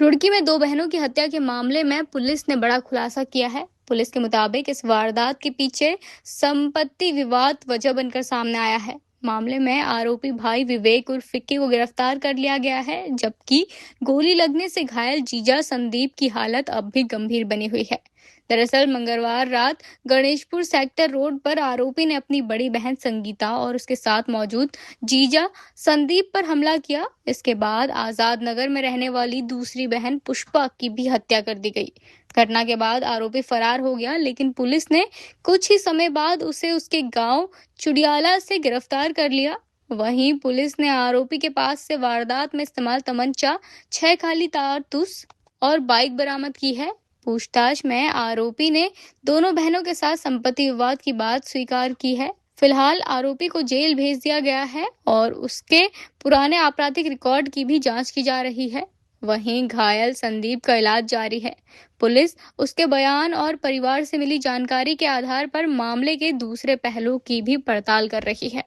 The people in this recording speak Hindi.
रुड़की में दो बहनों की हत्या के मामले में पुलिस ने बड़ा खुलासा किया है। पुलिस के मुताबिक इस वारदात के पीछे संपत्ति विवाद वजह बनकर सामने आया है। मामले में आरोपी भाई विवेक उर्फ विक्की को गिरफ्तार कर लिया गया है, जबकि गोली लगने से घायल जीजा संदीप की हालत अब भी गंभीर बनी हुई है। दरअसल मंगलवार रात गणेशपुर सेक्टर रोड पर आरोपी ने अपनी बड़ी बहन संगीता और उसके साथ मौजूद जीजा संदीप पर हमला किया। इसके बाद आजाद नगर में रहने वाली दूसरी बहन पुष्पा की भी हत्या कर दी गई। घटना के बाद आरोपी फरार हो गया, लेकिन पुलिस ने कुछ ही समय बाद उसे उसके गांव चुडियाला से गिरफ्तार कर लिया। वहीं पुलिस ने आरोपी के पास से वारदात में इस्तेमाल तमंचा, 6 खाली कारतूस और बाइक बरामद की है। पूछताछ में आरोपी ने दोनों बहनों के साथ संपत्ति विवाद की बात स्वीकार की है। फिलहाल आरोपी को जेल भेज दिया गया है और उसके पुराने आपराधिक रिकॉर्ड की भी जांच की जा रही है। वहीं घायल संदीप का इलाज जारी है। पुलिस उसके बयान और परिवार से मिली जानकारी के आधार पर मामले के दूसरे पहलू की भी पड़ताल कर रही है।